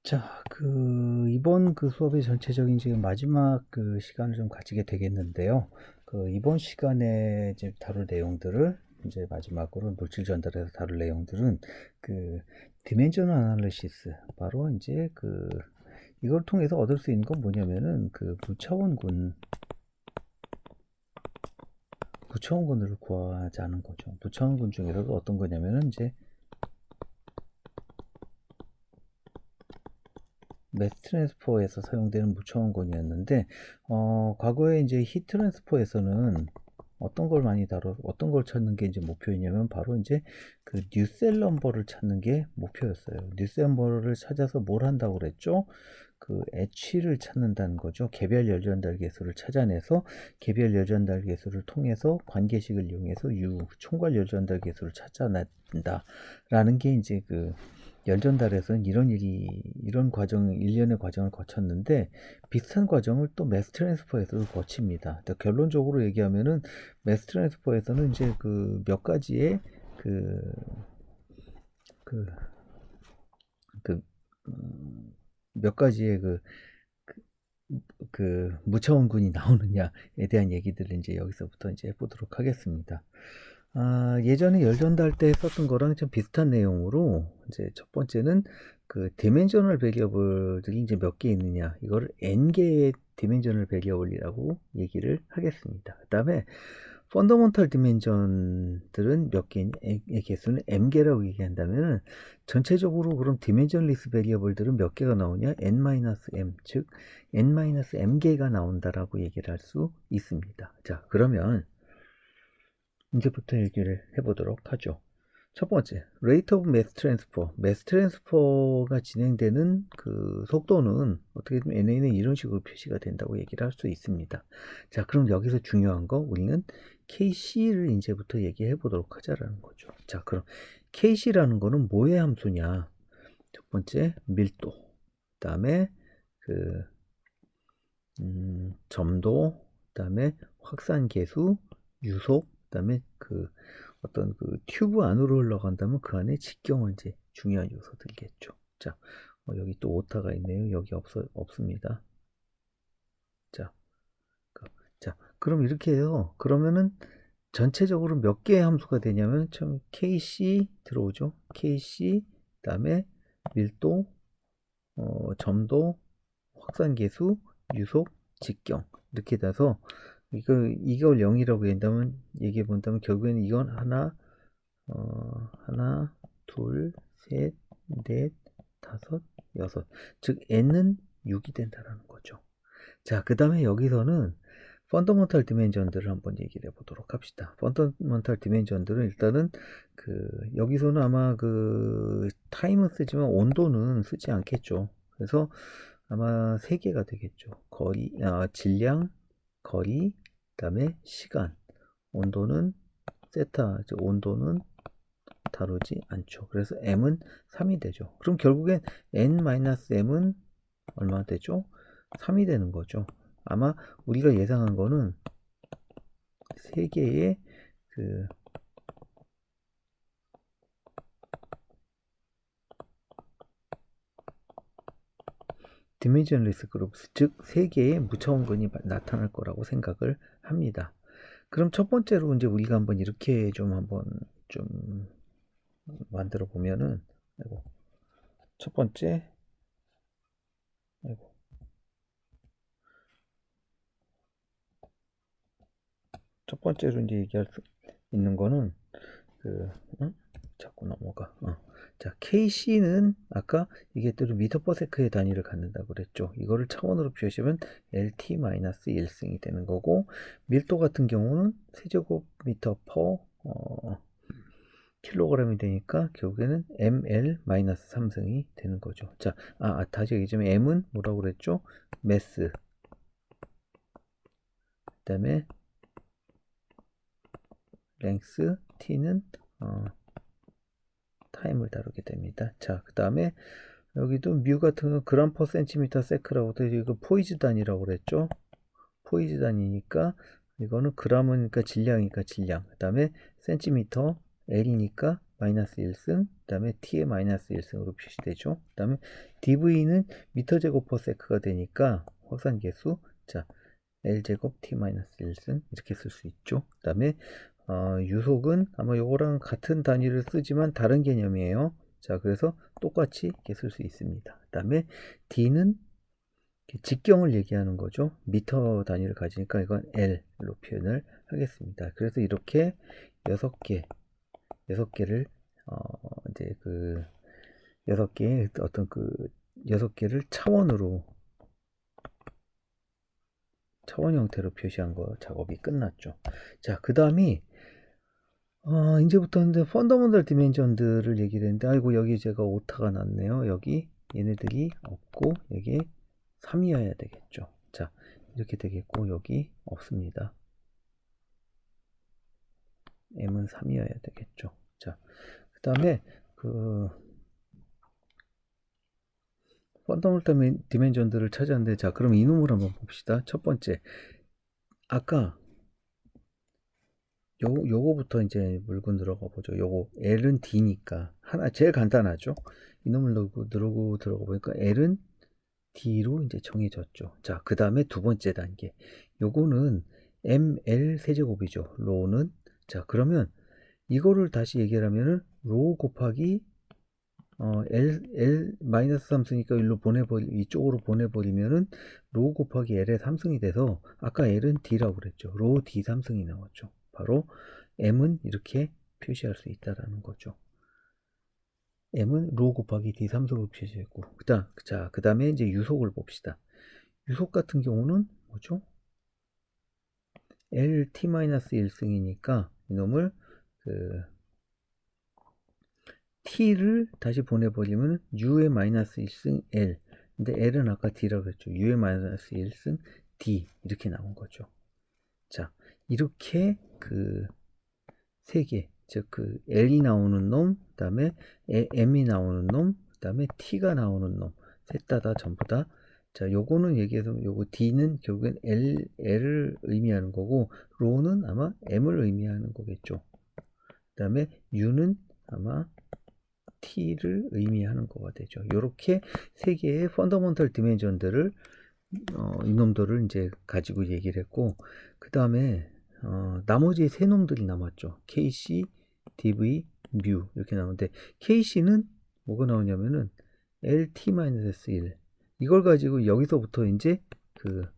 자, 이번 수업의 전체적인 지금 마지막 시간을 좀 가지게 되겠는데요. 이번 시간에 이제 다룰 내용들을 이제 마지막으로 물질 전달해서 다룰 내용들은 디멘셔널 아날리시스, 바로 이제 이걸 통해서 얻을 수 있는 건 뭐냐면은 무차원군을 구하자는 거죠. 무차원군 중에서도 어떤 거냐면은 이제 매스 트랜스퍼에서 사용되는 무차원군이었는데, 과거에 이제 히 트랜스퍼에서는 어떤 걸 찾는 게 이제 목표이냐면, 바로 이제 뉴셀 넘버를 찾는 게 목표였어요. 뉴셀 넘버를 찾아서 뭘 한다고 그랬죠? H를 찾는다는 거죠. 개별 열전달 계수를 찾아내서 개별 열전달 계수를 통해서 관계식을 이용해서 총괄 열전달 계수를 찾아낸다라는 게 이제 열전달에서는 이런 일련의 과정을 거쳤는데, 비슷한 과정을 또 매스 트랜스퍼에서도 거칩니다. 결론적으로 얘기하면은 매스 트랜스퍼에서는 이제 몇 가지의 그, 그, 그, 몇 가지의 무차원군이 나오느냐에 대한 얘기들을 이제 여기서부터 이제 해보도록 하겠습니다. 예전에 열전달 때 썼던 거랑 좀 비슷한 내용으로, 이제 첫 번째는 디멘셔널 베리어블들이 이제 몇 개 있느냐, 이거를 n개의 디멘셔널 베리어블이라고 얘기를 하겠습니다. 그 다음에 펀더먼털 디멘전들은 몇 개의 개수는 m개라고 얘기한다면, 전체적으로 그럼 디멘전리스 베리어블들은 몇 개가 나오냐, n-m, 즉 n-m개가 나온다라고 얘기를 할 수 있습니다. 자, 그러면 이제부터 얘기를 해보도록 하죠. 첫 번째, rate of mass transfer. mass transfer가 진행되는 속도는 어떻게 보면 NA는 이런 식으로 표시가 된다고 얘기를 할 수 있습니다. 자, 그럼 여기서 중요한 거, 우리는 KC를 이제부터 얘기해 보도록 하자라는 거죠. 자, 그럼 KC라는 거는 뭐의 함수냐? 첫 번째, 밀도. 그 다음에 점도, 그 다음에 확산 계수, 유속, 그 다음에 어떤 튜브 안으로 흘러간다면 그 안에 직경은 이제 중요한 요소들이겠죠. 자, 여기 또 오타가 있네요. 여기 없습니다. 자, 그럼 이렇게 해요. 그러면은 전체적으로 몇 개의 함수가 되냐면, 처음 KC 들어오죠. KC, 그 다음에 밀도, 점도, 확산계수, 유속, 직경, 이렇게 돼서 이걸 0이라고 얘기해 본다면 결국에는 이건 하나, 둘, 셋, 넷, 다섯, 여섯, 즉 n은 6이 된다는 거죠. 자, 그 다음에 여기서는 펀더먼탈 디멘전들을 한번 얘기를 해보도록 합시다. 펀더먼탈 디멘전들은 일단은 여기서는 아마 타임은 쓰지만 온도는 쓰지 않겠죠. 그래서 아마 3개가 되겠죠. 질량, 거리, 그 다음에 시간. 온도는 온도는 다루지 않죠. 그래서 m은 3이 되죠. 그럼 결국엔 n-m은 얼마 되죠? 3이 되는 거죠. 아마 우리가 예상한 거는 3개의 디멘전리스 그룹, 즉 3개의 무차원근이 나타날 거라고 생각을 합니다. 그럼 첫 번째로 이제 우리가 한번 이렇게 한번 만들어 보면은, 첫 번째, 첫 번째로 이제 얘기할 수 있는 거는 자꾸 넘어가. 자, KC는 아까 이게 또 미터 퍼 세크의 단위를 갖는다고 그랬죠. 이거를 차원으로 표시하면 LT-1승이 되는 거고, 밀도 같은 경우는 세제곱미터 퍼 킬로그램이 되니까 결국에는 ml-3승이 되는 거죠. 자, 다시 얘기하자면 m은 뭐라고 그랬죠? 매스, 그 다음에 랭스, t는 타임을 다루게 됩니다. 자, 그 다음에 여기도 뮤 같은 거 그램 퍼 센티미터 세크라고 돼. 이거 포이즈 단위라고 그랬죠. 포이즈 단위니까 이거는 그램이니까 질량이니까 질량. 그 다음에 센티미터 L이니까 마이너스 1승, 그 다음에 t의 마이너스 1승으로 표시되죠. 그 다음에 dv는 미터 제곱 퍼 세크가 되니까 확산계수, 자, L제곱 t 마이너스 1승 이렇게 쓸 수 있죠. 그 다음에 유속은 아마 요거랑 같은 단위를 쓰지만 다른 개념이에요. 자, 그래서 똑같이 이렇게 쓸 수 있습니다. 그 다음에 d는 직경을 얘기하는 거죠. 미터 단위를 가지니까 이건 L로 표현을 하겠습니다. 그래서 이렇게 6개를 이제 그 6개의 어떤 그 6개를 차원 형태로 표시한 거 작업이 끝났죠. 자, 그 다음이 이제부터는 펀더먼털 디멘전들을 얘기를 했는데, 아이고, 여기 제가 오타가 났네요. 여기 얘네들이 없고 여기 3이어야 되겠죠. 자, 이렇게 되겠고 여기 없습니다. m은 3이어야 되겠죠. 자, 그 다음에 그 펀더먼털 디멘전들을 찾았는데, 자, 그럼 이놈을 한번 봅시다. 첫 번째, 아까 요거부터 이제 물고 들어가 보죠. 요거 L은 D니까 하나 제일 간단하죠. 이놈을 넣고 들어가 보니까 L은 D로 이제 정해졌죠. 자, 그 다음에 두 번째 단계. 요거는 ML 세제곱이죠. 로는. 자, 그러면 이거를 다시 얘기를 하면은 로 곱하기 L 마이너스 3승이니까 이쪽으로 보내버리면은 로 곱하기 L의 3승이 돼서 아까 L은 D라고 그랬죠. 로 D 3승이 나왔죠. 바로 M은 이렇게 표시할 수 있다라는 거죠. M은 로 곱하기 D 3승으로 표시했고, 그 다음에 이제 유속을 봅시다. 유속 같은 경우는 뭐죠? LT-1승이니까 이놈을 t를 다시 보내버리면 u의 마이너스 1승 L, 근데 L은 아까 D라고 그랬죠. u의 마이너스 1승 D 이렇게 나온 거죠. 자, 이렇게 그 세 개, 즉 그 L이 나오는 놈, 그 다음에 M이 나오는 놈, 그 다음에 T가 나오는 놈, 셋 다 전부 다. 자, 요거는 얘기해서 요거 D는 결국엔 L을 의미하는 거고, 로는 아마 M을 의미하는 거겠죠. 그 다음에 U는 아마 T를 의미하는 거가 되죠. 요렇게 세 개의 펀더먼털 디멘전들을 이놈들을 이제 가지고 얘기를 했고, 그 다음에 나머지 세 놈들이 남았죠. KC, DV, 뮤 이렇게 나오는데, KC는 뭐가 나오냐면은 LT-1 이걸 가지고 여기서부터 이제 그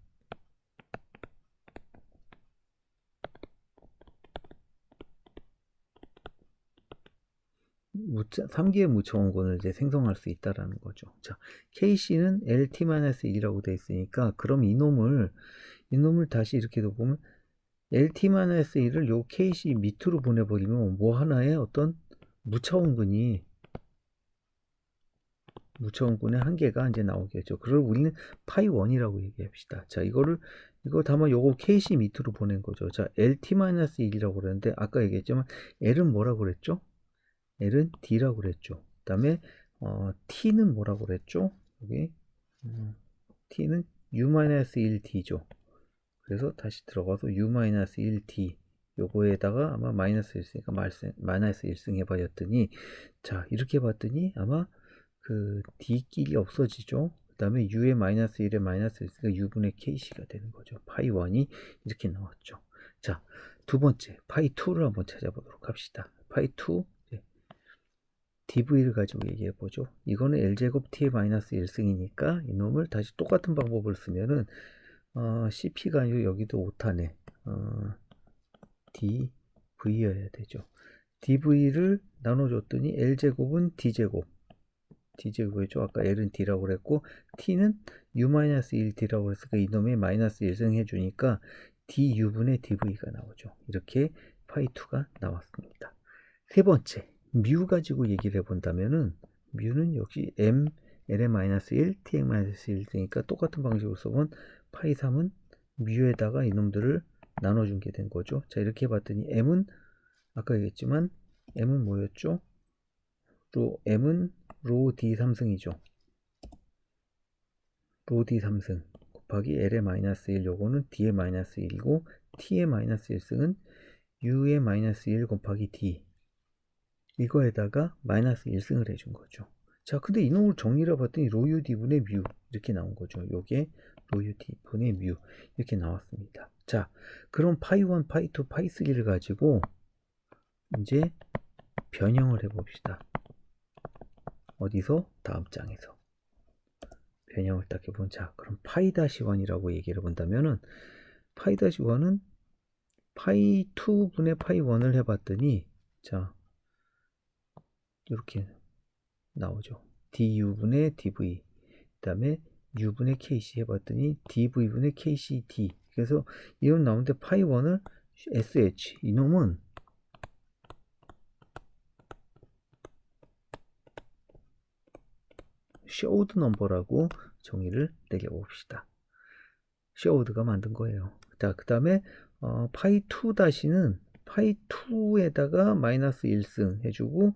3개의 무차원권을 이제 생성할 수 있다라는 거죠. 자, KC는 LT-1이라고 되어 있으니까, 그럼 이놈을 다시 이렇게 보면 LT-1을 요 KC 밑으로 보내버리면 뭐 하나의 어떤 무차원군의 한계가 이제 나오겠죠. 그걸 우리는 파이1이라고 얘기합시다. 자, 이거 다만 요거 KC 밑으로 보낸 거죠. 자, LT-1이라고 그랬는데, 아까 얘기했지만 L은 뭐라고 그랬죠? L은 D라고 그랬죠. 그 다음에 T는 뭐라고 그랬죠? 여기 T는 U-1D죠. 그래서 다시 들어가서 U-1D 요거에다가 아마 마이너스 1승이니까 마이너스 1승 해버렸더니, 자, 이렇게 봤더니 아마 그 D끼리 없어지죠. 그 다음에 U의 마이너스 1에 마이너스 1승가 U분의 KC가 되는 거죠. 파이1이 이렇게 나왔죠. 자, 두 번째 파이2를 한번 찾아보도록 합시다. 파이2 DV를 가지고 얘기해 보죠. 이거는 L제곱 T의 마이너스 1승이니까 이놈을 다시 똑같은 방법을 쓰면은 CP가 아니고 여기도 오타네. DV여야 되죠. DV를 나눠줬더니 L제곱은 D제곱이죠. 아까 L은 D라고 그랬고, T는 U-1D라고 그랬으니까 이놈의 마이너스 1승 해주니까 DU분의 DV가 나오죠. 이렇게 파이2가 나왔습니다. 세 번째, 뮤 가지고 얘기를 해본다면은, 뮤는 역시 M, L의 마이너스 1, T의 마이너스 1이니까 똑같은 방식으로 써본 파이3은 뮤에다가 이놈들을 나눠준 게 된 거죠. 자, 이렇게 봤더니 M은 아까 얘기했지만 M은 뭐였죠? M은 로 D 3승이죠. 로 D 3승 곱하기 L의 마이너스 1, 요거는 D의 마이너스 1이고, T의 마이너스 1승은 U의 마이너스 1 곱하기 D 이거에다가 마이너스 1승을 해준 거죠. 자, 근데 이놈을 정리를 해봤더니 로유 D분의 뮤 이렇게 나온 거죠. 요게 로유 D분의 뮤 이렇게 나왔습니다. 자, 그럼 파이 1, 파이 2, 파이 3를 가지고 이제 변형을 해봅시다. 어디서? 다음 장에서 변형을 딱 해보면, 자, 그럼 파이 다시 1이라고 얘기를 해본다면은 파이 다시 1은 파이 2분의 파이 1을 해봤더니, 자, 이렇게 나오죠. du분의 dv, 그 다음에 u분의 kc 해봤더니 dv분의 kc d. 그래서 이건 나오는데 파이 1을 sh, 이놈은 showed number라고 정의를 내려봅시다. showed가 만든 거예요. 자, 그 다음에 파이 2 다시는 파이 2에다가 마이너스 1승 해주고,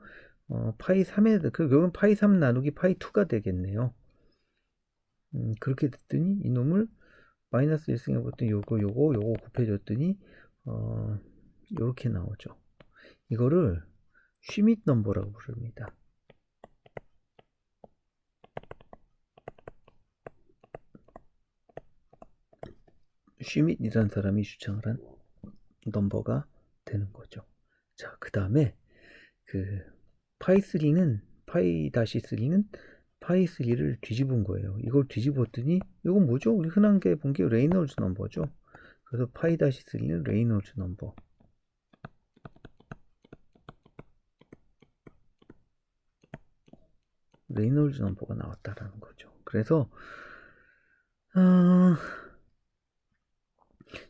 파이 3에, 그건 파이 3 나누기 파이 2가 되겠네요. 그렇게 됐더니 이놈을 마이너스 1승 해봤더니 요거 곱해줬더니 요렇게 나오죠. 이거를 슈밋 넘버라고 부릅니다. 슈밋이라는 사람이 주장을 한 넘버가 되는 거죠. 자, 그 다음에 그 파이 3는 파이 다시 3는 파이 3를 뒤집은 거예요. 이걸 뒤집었더니 이건 뭐죠? 우리 흔한 게 본 게 레이놀즈 넘버죠. 그래서 파이 다시 3는 레이놀즈 넘버. 레이놀즈 넘버가 나왔다라는 거죠. 그래서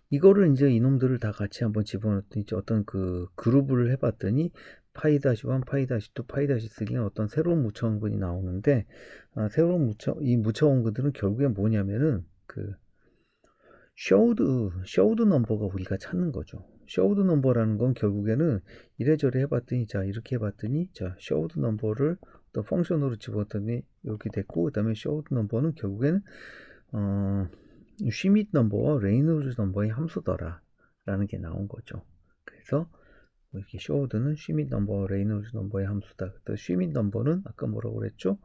이거를 이제 이놈들을 다 같이 한번 집어넣더니 어떤 그 그룹을 해봤더니 파이 다시 1, 파이 다시 2, 파이 다시 3는 어떤 새로운 무처원근이 나오는데, 새로운 이 무처원근들은 결국에 뭐냐면은 그 showed 넘버가 우리가 찾는 거죠. showed 넘버라는 건 결국에는 이래저래 해봤더니, 자, 이렇게 해봤더니, 자, showed 넘버를 또 펑션으로 집어넣더니 이렇게 됐고, 그 다음에 showed 넘버는 결국에는 슈밋 넘버와 레이놀즈 넘버의 함수더라 라는 게 나온 거죠. 그래서 이렇게 showed는 슈밋 넘버와 레이놀즈 넘버의 함수다. 그래서 슈밋 넘버는 아까 뭐라고 그랬죠?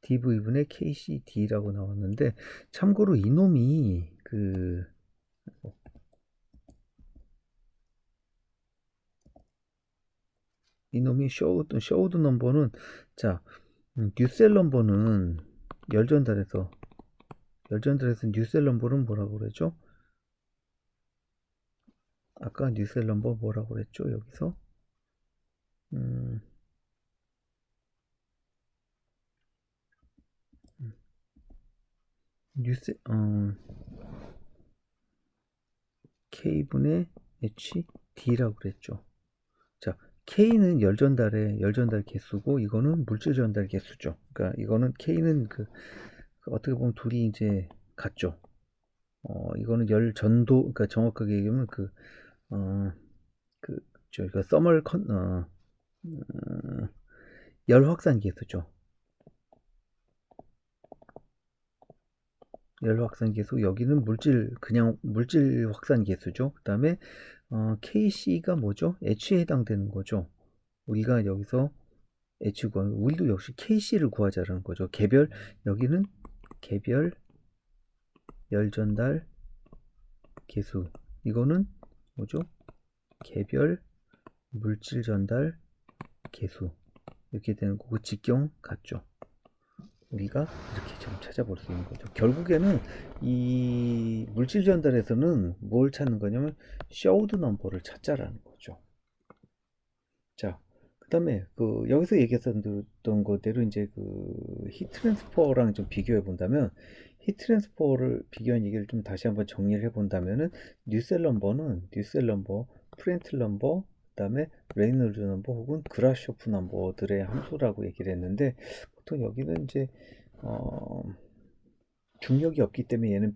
dv분의 kcd라고 나왔는데, 참고로 이놈이 이놈이 showed 넘버는, 자, 뉴셀 넘버는 열전달에서 뉴셀 넘버는 뭐라고 그랬죠? 아까 뉴셀 넘버 뭐라고 그랬죠? 여기서 뉴셀 K분의 HD라고 그랬죠. 자, K는 열전달 개수고 이거는 물질 전달 개수죠. 그러니까 이거는 K는 어떻게 보면 둘이 이제 같죠. 이거는 열 전도, 그러니까 정확하게 얘기하면 저희가 열 확산 개수죠. 열 확산 개수, 여기는 그냥 물질 확산 개수죠. 그 다음에 KC가 뭐죠? H에 해당되는 거죠. 우리가 여기서 H 구하면, 우리도 역시 KC를 구하자라는 거죠. 여기는 개별 열 전달 개수, 이거는 뭐죠? 개별 물질 전달 개수, 이렇게 되는 거고, 직경 같죠. 우리가 이렇게 좀 찾아볼 수 있는 거죠. 결국에는 이 물질 전달에서는 뭘 찾는 거냐면 showed 넘버를 찾자라는 거죠. 자, 그다음에 여기서 얘기했던 거대로 이제 히트 트랜스퍼랑 좀 비교해 본다면, 히트 트랜스퍼를 비교한 얘기를 좀 다시 한번 정리를 해 본다면은, 뉴셀 넘버는 뉴셀 넘버, 프렌틀 넘버, 그다음에 레이놀즈 넘버 혹은 그라쇼프 넘버들의 함수라고 얘기를 했는데, 보통 여기는 이제 중력이 없기 때문에 얘는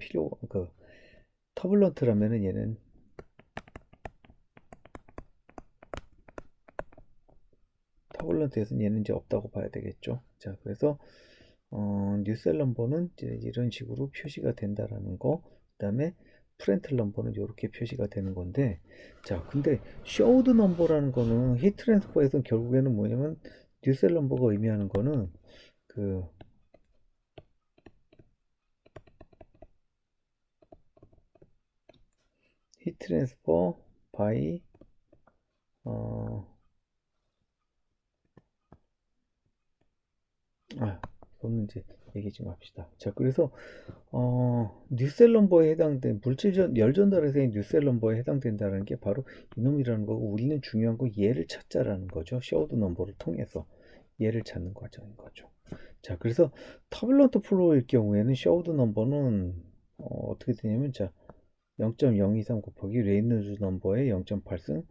터블런트라면은 얘는 터블런트에서는 얘는 이제 없다고 봐야 되겠죠. 자, 그래서 뉴셀 넘버는 이제 이런 식으로 표시가 된다라는 거. 그다음에 프렌틀 넘버는 이렇게 표시가 되는 건데, 자, 근데 showed 넘버라는 거는 히트 트랜스퍼에서 결국에는 뭐냐면 뉴셀 넘버가 의미하는 거는 그 히트 트랜스퍼 by 이거는 이제 얘기 좀 합시다. 자, 그래서 뉴셀 넘버에 해당된 열 전달에서의 뉴셀 넘버에 해당된다는 게 바로 이놈이라는 거고, 우리는 중요한 거 얘를 찾자라는 거죠. showed 넘버를 통해서 얘를 찾는 과정인 거죠. 자, 그래서 터뷸런트 플로우일 경우에는 showed 넘버는 어떻게 되냐면, 자, 0.023 곱하기 레이놀즈 넘버의 0.8승,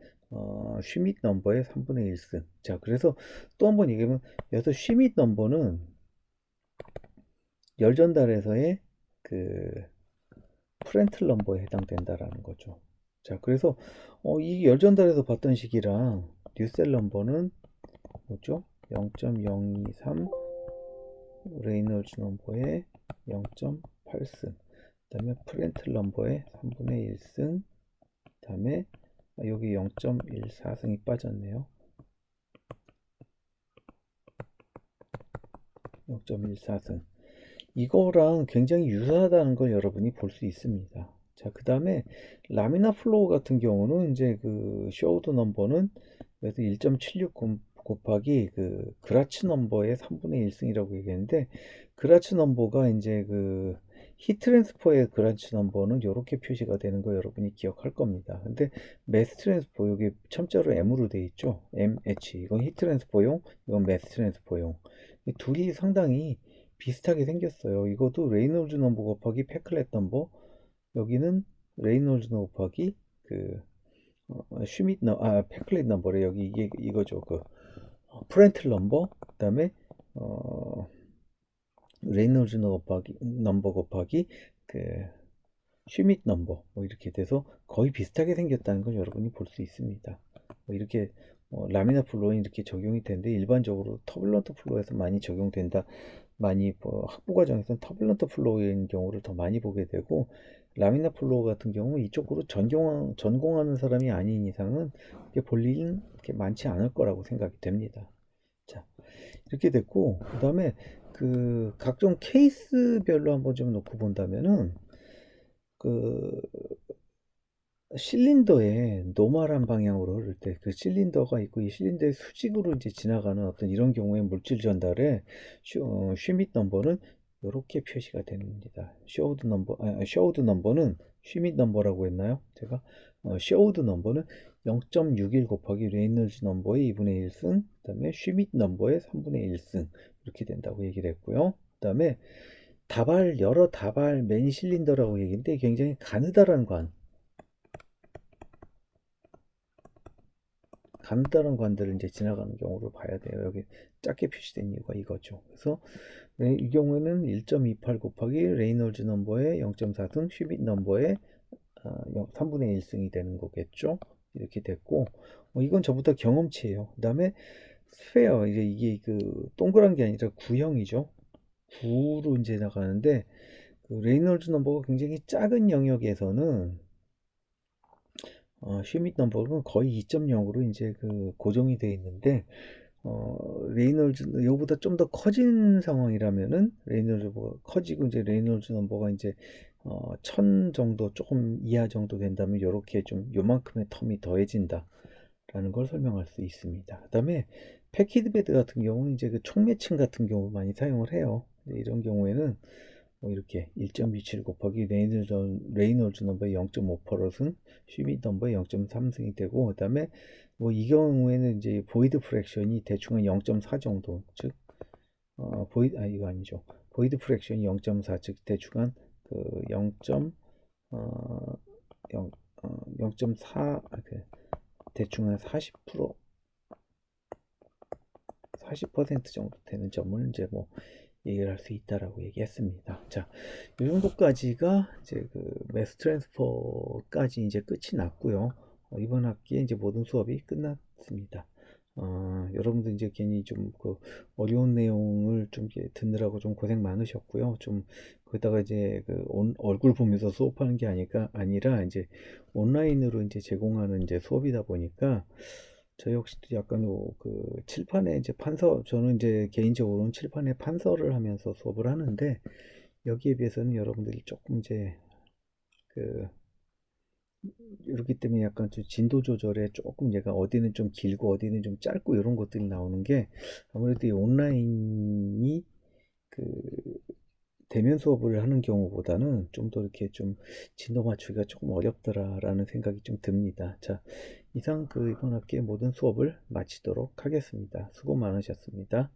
슈밋 넘버의 3분의 1승. 자, 그래서 또 한번 얘기하면, 여기서 슈밋 넘버는 열 전달에서의 그 프렌틀 넘버에 해당된다라는 거죠. 자, 그래서 이 열 전달에서 봤던 식이랑 뉴셀 넘버는 뭐죠? 0.023 레이놀즈 넘버의 0.8승, 그 다음에 프렌틀 넘버의 3분의 1승, 그 다음에 여기 0.14승이 빠졌네요. 0.14승. 이거랑 굉장히 유사하다는 걸 여러분이 볼 수 있습니다. 자, 그 다음에 라미나 플로우 같은 경우는 이제 그 쇼우드 넘버는 그래서 1.76 곱하기 그 그라츠 넘버의 3분의 1승이라고 얘기했는데, 그라츠 넘버가 이제 그 히트 트랜스퍼의 그라츠 넘버는 이렇게 표시가 되는 거 여러분이 기억할 겁니다. 근데 매스 트랜스퍼 여기 첨자로 M으로 돼 있죠. MH. 이건 히트 트랜스퍼용, 이건 매스 트랜스퍼용. 이 둘이 상당히 비슷하게 생겼어요. 이것도 레이놀즈 넘버 곱하기 페클렛 넘버, 여기는 레이놀즈 넘버 곱하기 그 페클렛 넘버래. 여기 이게 이거죠. 그 프렌틀 넘버, 그다음에 레이놀즈 넘버 곱하기 그 슈밋 넘버, 뭐 이렇게 돼서 거의 비슷하게 생겼다는 걸 여러분이 볼 수 있습니다. 뭐 이렇게 라미나 플로우는 이렇게 적용이 되는데, 일반적으로 터뷸런트 플로우에서 많이 적용된다. 많이 학부 과정에서는 터뷸런트 플로우인 경우를 더 많이 보게 되고, 라미나 플로우 같은 경우 이쪽으로 전공하는 사람이 아닌 이상은 볼 일은 이렇게 많지 않을 거라고 생각이 됩니다. 자, 이렇게 됐고, 그 다음에 그 각종 케이스별로 한번 좀 놓고 본다면은, 그 실린더에 노멀한 방향으로 흐를 때 그 실린더가 있고, 이 실린더의 수직으로 이제 지나가는 어떤 이런 경우에 물질 전달에 슈밋 넘버는 이렇게 표시가 됩니다. 쇼우드 넘버는 슈밋 넘버라고 했나요? 제가 쇼우드 넘버는 0.61 곱하기 레이놀즈 넘버의 2분의 1승, 그 다음에 슈밋 넘버의 3분의 1승, 이렇게 된다고 얘기를 했고요. 그 다음에 여러 다발 매니 실린더라고 얘기인데, 굉장히 가느다란 간단한 관들을 이제 지나가는 경우를 봐야 돼요. 여기 작게 표시된 이유가 이거죠. 그래서 이 경우에는 1.28 곱하기 레이놀즈 넘버의 0.4승, 슈밋 넘버의 3분의 1승이 되는 거겠죠. 이렇게 됐고, 이건 저부터 경험치예요. 그 다음에 스페어, 이제 이게 그 동그란 게 아니라 구형이죠. 구로 이제 나가는데, 그 레이놀즈 넘버가 굉장히 작은 영역에서는 슈밋 넘버는 거의 2.0으로 이제 그 고정이 되어 있는데, 레이놀즈 이거보다 좀 더 커진 상황이라면은 레이놀즈 넘버가 커지고, 이제 레이놀즈 넘버가 이제 1000 정도 조금 이하 정도 된다면 이렇게 좀 요만큼의 텀이 더해진다 라는 걸 설명할 수 있습니다. 그 다음에 패키드 베드 같은 경우는 이제 그 총매칭 같은 경우 많이 사용을 해요. 이런 경우에는 이렇게 1.27 곱하기 레이놀즈 넘버의 0.5%승, 슈밋 넘버의 0.3승이 되고, 그 다음에 이 경우에는 이제 보이드 프랙션이 대충 한 0.4 정도, 즉 이거 아니죠. 보이드 프랙션이 0.4, 즉 대충 한그 0.4, 대충 한 40% 정도 되는 점을 이제 얘기를 할 수 있다라고 얘기했습니다. 자, 이 정도까지가 이제 그 매스 트랜스퍼까지 이제 끝이 났고요. 이번 학기에 이제 모든 수업이 끝났습니다. 여러분들 이제 괜히 좀 그 어려운 내용을 좀 이렇게 듣느라고 좀 고생 많으셨고요. 좀 거기다가 이제 그 얼굴 보면서 수업하는 게 아니라 이제 온라인으로 이제 제공하는 이제 수업이다 보니까 저 역시도 약간 그 칠판에 이제 저는 이제 개인적으로는 칠판에 판서를 하면서 수업을 하는데 여기에 비해서는 여러분들이 조금 이제 그 이렇기 때문에 약간 좀 진도 조절에 조금 얘가 어디는 좀 길고 어디는 좀 짧고 이런 것들이 나오는 게 아무래도 이 온라인이 그 대면 수업을 하는 경우보다는 좀 더 이렇게 좀 진도 맞추기가 조금 어렵더라라는 생각이 좀 듭니다. 자, 이상 그 이번 학기의 모든 수업을 마치도록 하겠습니다. 수고 많으셨습니다.